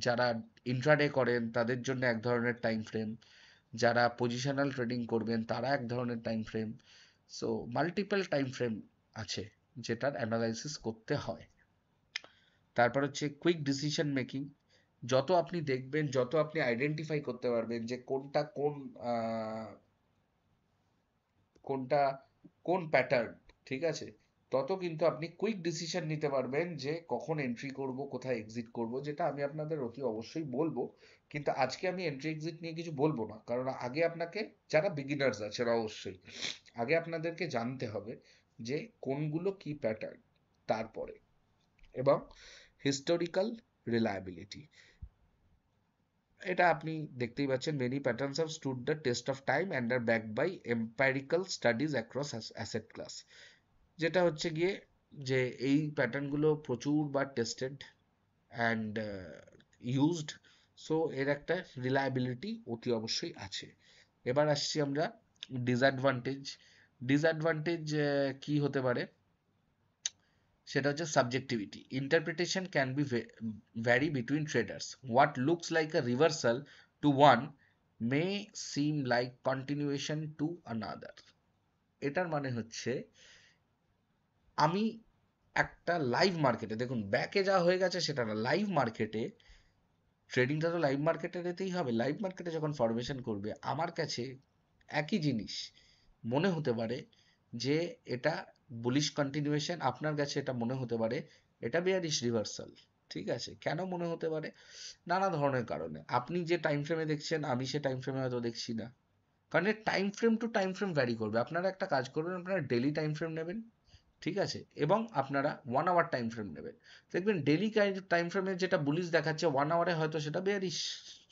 যারা ইন্ট্রাডে করেন তাদের জন্য এক ধরনের টাইম ফ্রেম, যারা পজিশনাল ট্রেডিং করবেন তারা এক ধরনের time frame. So multiple time frame আছে যেটার অ্যানালাইসিস করতে হয়। তারপর হচ্ছে কুইক ডিসিশন মেকিং। যত আপনি দেখবেন, যত আপনি আইডেন্টিফাই করতে পারবেন যে কোনটা কোনটা কোন প্যাটার্ন, ঠিক আছে, তত কিন্তু আপনি কুইক ডিসিশন নিতে পারবেন যে কখন এন্ট্রি করব, কোথায় এক্সিট করব, যেটা আমি আপনাদের অতি অবশ্যই বলবো। কিন্তু আজকে আমি এন্ট্রি এক্সিট নিয়ে কিছু বলবো না, কারণ আগে আপনাকে, যারা বিগিনার্স আছেন অবশ্যই, আগে আপনাদেরকে জানতে হবে যে কোনগুলো কি প্যাটার্ন, তারপরে, এবং হিস্টোরিক্যাল রিলায়েবিলিটি। এটা আপনি দেখতেই পাচ্ছেন, many patterns have stood the test of time and are backed by empirical studies across asset class. যেটা হচ্ছে গিয়ে যে এই প্যাটার্নগুলো প্রচুরবার টেস্টেড অ্যান্ড ইউজড, সো এর একটা রিলায়েবিলিটি অতি অবশ্যই আছে। এবার আসছি আমরা ডিসঅ্যাডভান্টেজ। ডিসঅ্যাডভান্টেজ কি হতে পারে, সেটা হচ্ছে subjectivity. Interpretation can be vary between traders. What looks like a reversal to one may seem like continuation to another. এটার মানে হচ্ছে, আমি একটা লাইভ মার্কেটে, দেখুন ব্যাকে যা হয়ে গেছে সেটা না, লাইভ মার্কেটে ট্রেডিংটা তো লাইভ মার্কেটে নিতেই হবে। লাইভ মার্কেটে যখন ফরমেশন করবে, আমার কাছে একই জিনিস মনে হতে পারে যে এটা বুলিশ কন্টিনিউয়েশন, আপনার কাছে এটা মনে হতে পারে এটা বেয়ারিশ রিভার্সাল। ঠিক আছে, কেন মনে হতে পারে? নানা ধরনের কারণে। আপনি যে টাইম ফ্রেমে দেখছেন, আমি সে টাইম ফ্রেমে হয়তো দেখছি না, কারণ time frame to time frame vary করবে। আপনারা একটা কাজ করবেন, আপনারা ডেলি টাইম ফ্রেম নেবেন, ঠিক আছে, এবং আপনারা 1 আওয়ার টাইম ফ্রেম নেবেন। দেখবেন ডেলি টাইম ফ্রেমে যেটা বুলিশ দেখাচ্ছে, 1 আওয়ারে হয়তো সেটা বেয়ারিশ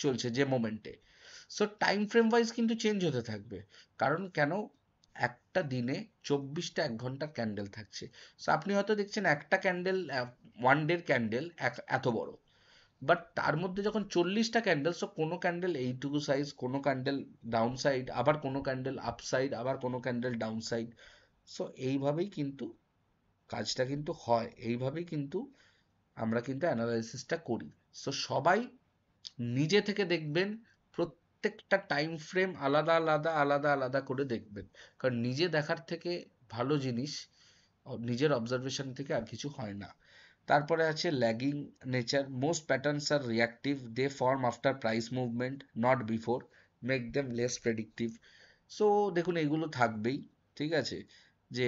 চলছে যে মোমেন্টে। সো টাইম ফ্রেম ওয়াইজ কিন্তু চেঞ্জ হতে থাকবে। কারণ কেন? একটা দিনে 24টা 1 ঘন্টার ক্যান্ডেল থাকছে। সো আপনি হয়তো দেখছেন একটা ক্যান্ডেল, 1 ডের ক্যান্ডেল এত বড়, বাট তার মধ্যে যখন 40টা ক্যান্ডেল, সো কোনো ক্যান্ডেল এইটুকু সাইজ, কোনো ক্যান্ডেল ডাউন সাইড, আবার কোনো ক্যান্ডেল আপ সাইড, আবার কোনো ক্যান্ডেল ডাউন সাইড। সো এইভাবেই কিন্তু কাজটা কিন্তু হয়, এইভাবেই কিন্তু আমরা কিন্তু অ্যানালাইসিসটা করি। সো সবাই নিজে থেকে দেখবেন, প্রত্যেকটা টাইম ফ্রেম আলাদা আলাদা আলাদা আলাদা করে দেখবেন, কারণ নিজে দেখার থেকে ভালো জিনিস নিজের অবজারভেশন থেকে আর কিছু হয় না। তারপরে আছে lagging nature. Most patterns are reactive, they form after price movement not before, make them less predictive. So দেখুন এইগুলো থাকবেই, ঠিক আছে, যে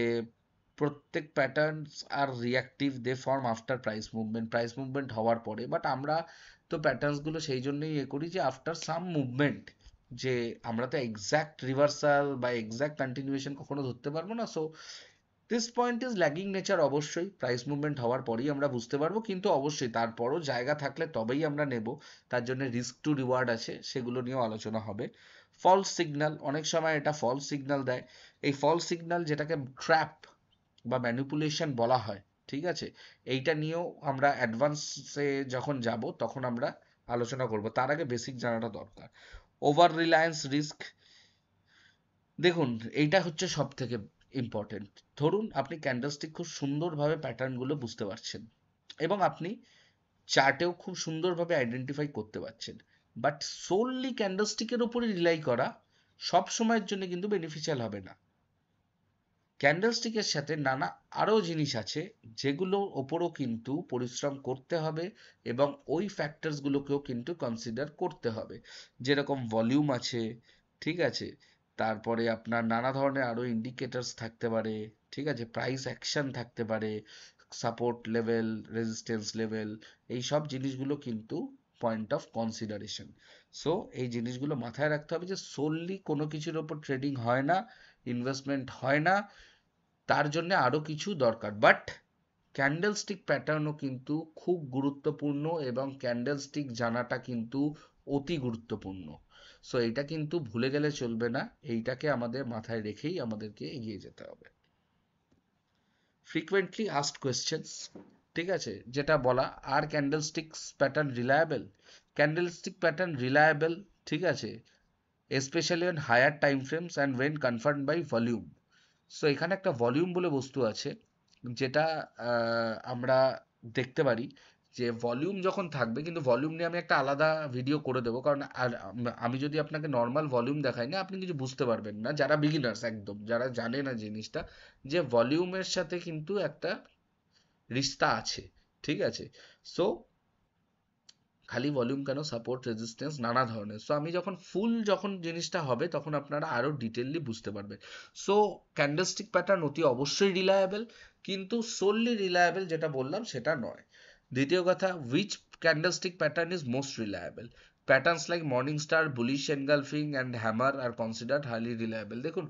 প্রত্যেক patterns are reactive, they form after price movement হওয়ার পরে। বাট আমরা তো প্যাটার্নসগুলো সেই জন্যই করি যে আফটার সাম মুভমেন্ট, যে আমরা তো এক্স্যাক্ট রিভার্সাল বা এক্স্যাক্ট কন্টিনিউয়েশন কখনো ধরতে পারবো না। So this point is lagging nature. অবশ্যই প্রাইস মুভমেন্ট হওয়ার পরেই আমরা বুঝতে পারবো, কিন্তু অবশ্যই তারপরও জায়গা থাকলে তবেই আমরা নেব। তার জন্য রিস্ক টু রিওয়ার্ড আছে, সেগুলো নিয়েও আলোচনা হবে। ফলস সিগন্যাল, অনেক সময় এটা ফলস সিগন্যাল দেয়। এই ফলস সিগন্যাল যেটাকে ট্র্যাপ বা ম্যানিপুলেশন বলা হয়, ঠিক আছে, এইটা নিয়েও আমরা অ্যাডভান্সে যখন যাব তখন আমরা আলোচনা করব। তার আগে বেসিক জানাটা দরকার। ওভার রিলায়েন্স রিস্ক, দেখুন এইটা হচ্ছে সব থেকে ইম্পর্টেন্ট। ধরুন আপনি ক্যান্ডেলস্টিক খুব সুন্দরভাবে প্যাটার্নগুলো বুঝতে পারছেন এবং আপনি চার্টেও খুব সুন্দরভাবে আইডেন্টিফাই করতে পারছেন, বাট সোললি ক্যান্ডেলস্টিকের উপরে রিলাই করা সব সময়ের জন্য কিন্তু বেনিফিশিয়াল হবে না। ক্যান্ডেলস্টিকের সাথে নানা আরও জিনিস আছে, যেগুলোর ওপরও কিন্তু পরিশ্রম করতে হবে এবং ওই ফ্যাক্টরসগুলোকেও কিন্তু কনসিডার করতে হবে। যেরকম ভলিউম আছে, ঠিক আছে, তারপরে আপনার নানা ধরনের আরও ইন্ডিকেটার্স থাকতে পারে, ঠিক আছে, প্রাইস অ্যাকশন থাকতে পারে, সাপোর্ট লেভেল, রেজিস্ট্যান্স লেভেল, এই সব জিনিসগুলো কিন্তু পয়েন্ট অফ কনসিডারেশন। সো এই জিনিসগুলো মাথায় রাখতে হবে যে সোললি কোনো কিছুর ওপর ট্রেডিং হয় না, ইনভেস্টমেন্ট হয় না, তার জন্য আরো কিছু দরকার। বাট ক্যান্ডেলস্টিক প্যাটার্নও কিন্তু খুব গুরুত্বপূর্ণ এবং ক্যান্ডেলস্টিক জানাটা কিন্তু অতি গুরুত্বপূর্ণ। সো এটা কিন্তু ভুলে গেলে চলবে না, এইটাকে আমাদের মাথায় রেখেই আমাদেরকে এগিয়ে যেতে হবে। ফ্রিকুয়েন্টলি আস্কড কোয়েশ্চেন্স, ঠিক আছে, যেটা বলা, আর candlesticks pattern reliable? Candlestick pattern reliable, ঠিক আছে, especially on higher time frames and when confirmed by volume. So এখানে একটা ভলিউম বলে বস্তু আছে, যেটা আমরা দেখতে পারি যে ভলিউম যখন থাকবে, কিন্তু ভলিউম নিয়ে আমি একটা আলাদা ভিডিও করে দেবো, কারণ আর আমি যদি আপনাকে নর্মাল ভলিউম দেখাই না, আপনি কিছু বুঝতে পারবেন না, যারা বিগিনার্স একদম, যারা জানে না জিনিসটা, যে ভলিউমের সাথে কিন্তু একটা রিস্তা আছে, ঠিক আছে। সো খালি ভলিউম কেন, সাপোর্ট, রেজিস্ট্যান্স, নানা ধরনের। সো আমি যখন জিনিসটা হবে তখন আপনারা আরো ডিটেইললি বুঝতে পারবেন। সো ক্যান্ডেলস্টিক প্যাটার্ন অতি অবশ্যই রিলায়েবল, কিন্তু সোললি রিলায়েবল যেটা বললাম সেটা নয়। দ্বিতীয় কথা, which candlestick pattern is most reliable? Patterns like morning star, bullish engulfing and hammer R considered highly reliable. দেখুন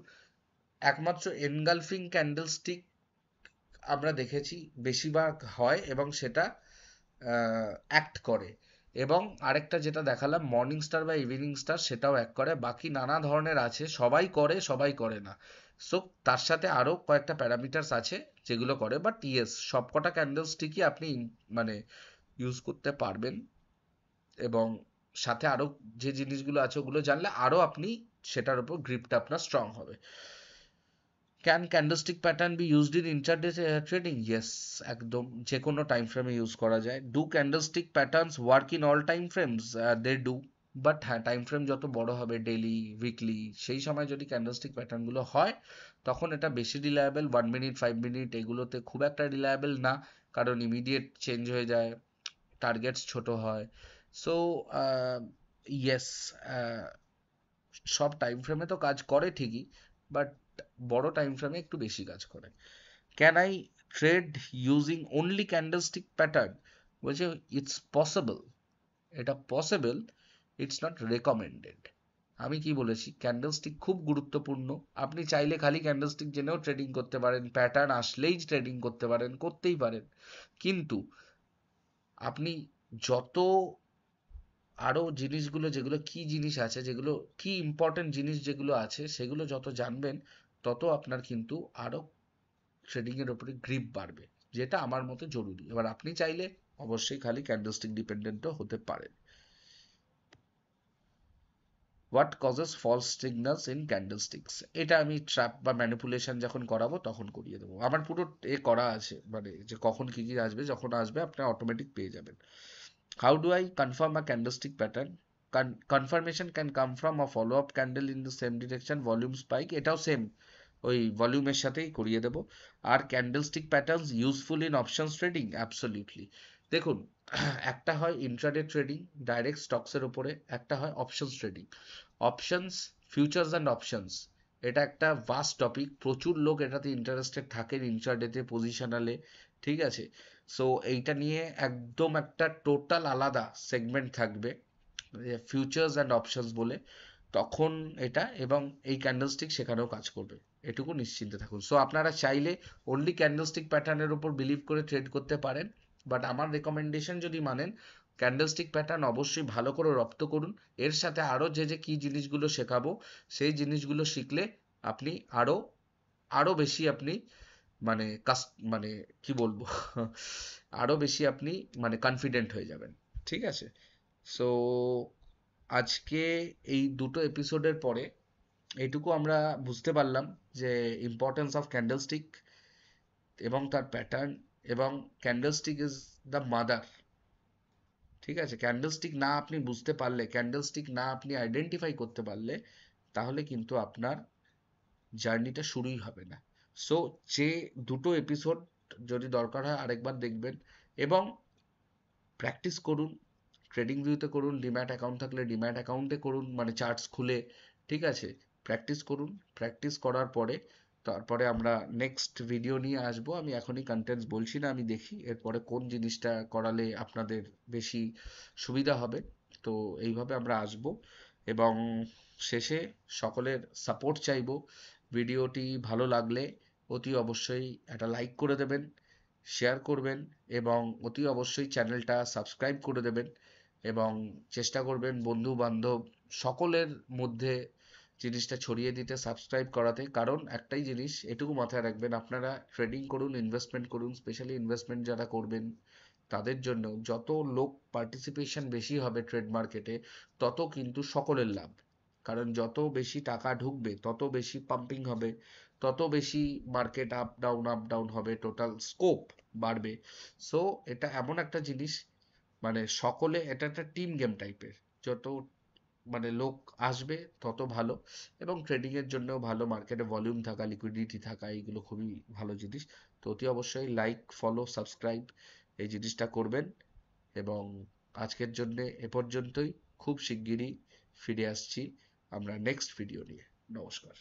একমাত্র এনগালফিং ক্যান্ডেলস্টিক আমরা দেখেছি বেশিরভাগ হয় এবং সেটা অ্যাক্ট করে, এবং আরেকটা যেটা দেখালাম মর্নিং স্টার বা ইভিনিং স্টার, সেটাও এক করে। বাকি নানা ধরনের আছে, সবাই করে সবাই করে না। সো তার সাথে আরো কয়েকটা প্যারামিটার্স আছে যেগুলো করে, বাট ইয়েস সবকটা ক্যান্ডেল স্টিকই আপনি মানে ইউজ করতে পারবেন। এবং সাথে আরো যে জিনিসগুলো আছে ওগুলো জানলে আরো আপনি সেটার উপর গ্রিপটা আপনার স্ট্রং হবে। Can candlestick pattern be used in intraday trading? Yes, একদম যে কোনো টাইম ফ্রেমে ইউজ করা যায়। Do candlestick patterns work in all time frames? They do. But হ্যাঁ, টাইম ফ্রেম যত বড় হবে, ডেইলি, উইকলি, সেই সময় যদি ক্যান্ডেলস্টিক প্যাটার্নগুলো হয় তখন এটা বেশি রিলায়েবল। 1 মিনিট, 5 মিনিট এগুলোতে খুব একটা রিলায়েবল না, কারণ ইমিডিয়েট চেঞ্জ হয়ে যায়, টার্গেটস ছোট হয়। সো ইয়েস, সব টাইম ফ্রেমে তো কাজ করে ঠিকই, বাট বড় টাইম ফ্রেমে একটু বেশি কাজ করে। Can I trade using only candlestick pattern? বলছে ইটস পসিবল, এটা পসিবল, ইটস নট রেকমেন্ডেড। আমি কি বলেছি, ক্যান্ডেলস্টিক খুব গুরুত্বপূর্ণ। আপনি চাইলে খালি ক্যান্ডেলস্টিক জেনেও ট্রেডিং করতে পারেন, প্যাটার্ন আসলেই ট্রেডিং করতে পারেন, করতেই পারেন। কিন্তু আপনি যত আরো জিনিসগুলো, যেগুলো কি জিনিস আছে, যেগুলো কি ইম্পর্টেন্ট জিনিস যেগুলো আছে, সেগুলো যত জানবেন তত আপনার কিন্তু আরো ট্রেডিং এর উপরে গ্রিপ বাড়বে, যেটা আমার মতে জরুরি। এবার আপনি চাইলে অবশ্যই খালি ক্যান্ডেলস্টিক ডিপেন্ডেন্টও হতে পারেন। What causes false signals in candlesticks? এটা আমি ট্র্যাপ বা ম্যানিপুলেশন যখন করাবো তখন করিয়ে দেবো। আমার পুরো করা আছে, মানে যে কখন কি কি আসবে, যখন আসবে আপনি অটোমেটিক পেয়ে যাবেন। How do I confirm a candlestick pattern? Confirmation can come from a follow-up candle in the same direction, volume spike, এটাও সেম ওই ভলিউমের সাথেই করিয়ে দেব। আর candlestick patterns useful in options trading? Absolutely. দেখুন, একটা হয় ইন্ট্রাডে ট্রেডিং ডাইরেক্ট স্টকসের উপরে, একটা হয় options trading. Options, futures and options, এটা একটা ভাস্ট টপিক, প্রচুর লোক এটাতে ইন্টারেস্টেড থাকেন, ইন্ট্রাডেতে, পজিশনালে, ঠিক আছে। সো এইটা নিয়ে একদম একটা টোটাল আলাদা সেগমেন্ট থাকবে ফিউচার্স অ্যান্ড অপশনস বলে, তখন এটা, এবং এই ক্যান্ডেলস্টিক সেখানেও কাজ করবে, এটুকু নিশ্চিন্তে থাকুন। সো আপনারা চাইলে অনলি ক্যান্ডেলস্টিক প্যাটার্নের উপর বিলিভ করে ট্রেড করতে পারেন, বাট আমার রেকমেন্ডেশন যদি মানেন, ক্যান্ডেলস্টিক প্যাটার্ন অবশ্যই ভালো করে রপ্ত করুন। এর সাথে আরও যে যে কী জিনিসগুলো শেখাবো, সেই জিনিসগুলো শিখলে আপনি আরও আরও বেশি আপনি মানে মানে কি বলবো আরো বেশি আপনি মানে কনফিডেন্ট হয়ে যাবেন, ঠিক আছে। সো আজকে এই দুটো এপিসোডের পরে এইটুকু আমরা বুঝতে পারলাম যে ইম্পর্টেন্স অফ ক্যান্ডেলস্টিক এবং তার প্যাটার্ন, এবং ক্যান্ডেলস্টিক ইজ দ্য মাদার, ঠিক আছে। ক্যান্ডেলস্টিক না আপনি বুঝতে পারলে, ক্যান্ডেলস্টিক না আপনি আইডেন্টিফাই করতে পারলে, তাহলে কিন্তু আপনার জার্নিটা শুরুই হবে না। সো যে দুটো এপিসোড যদি দরকার হয় আরেকবার দেখবেন, এবং প্র্যাকটিস করুন, ট্রেডিং ভিউতে করুন, ডিম্যাট অ্যাকাউন্ট থাকলে ডিম্যাট অ্যাকাউন্টে করুন, মানে চার্টস খুলে, ঠিক আছে। প্র্যাকটিস করুন, প্র্যাকটিস করার পরে তারপরে আমরা নেক্সট ভিডিও নিয়ে আসবো। আমি এখনই কন্টেন্টস বলছি না, আমি দেখি এরপরে কোন জিনিসটা করালে আপনাদের বেশি সুবিধা হবে। তো এইভাবে আমরা আসবো, এবং শেষে সকলের সাপোর্ট চাইবো। ভিডিওটি ভালো লাগলে অতি অবশ্যই একটা লাইক করে দেবেন, শেয়ার করবেন, এবং অতি অবশ্যই চ্যানেলটা সাবস্ক্রাইব করে দেবেন, এবং চেষ্টা করবেন বন্ধু বান্ধব সকলের মধ্যে জিনিসটা ছড়িয়ে দিতে, সাবস্ক্রাইব করাতে। কারণ একটাই জিনিস এটুকু মাথায় রাখবেন, আপনারা ট্রেডিং করুন, ইনভেস্টমেন্ট করুন, স্পেশালি ইনভেস্টমেন্ট যারা করবেন তাদের জন্য যত লোক পার্টিসিপেশন বেশি হবে ট্রেড মার্কেটে, তত কিন্তু সকলের লাভ। কারণ যত বেশি টাকা ঢুকবে তত বেশি পাম্পিং হবে, তত বেশি মার্কেট আপ ডাউন হবে, টোটাল স্কোপ বাড়বে। সো এটা এমন একটা জিনিস, মানে সকলে, এটা একটা টিম গেম টাইপের, যত মানে লোক আসবে তত ভালো, এবং ট্রেডিং এর জন্যও ভালো, মার্কেটে ভলিউম থাকা, লিকুইডিটি থাকা, এইগুলো খুবই ভালো জিনিস। তো অতি অবশ্যই লাইক, ফলো, সাবস্ক্রাইব এই জিনিসটা করবেন, এবং আজকের জন্য এ পর্যন্তই। খুব শিগগিরই ফিরে আসছি আমরা নেক্সট ভিডিও নিয়ে। নমস্কার।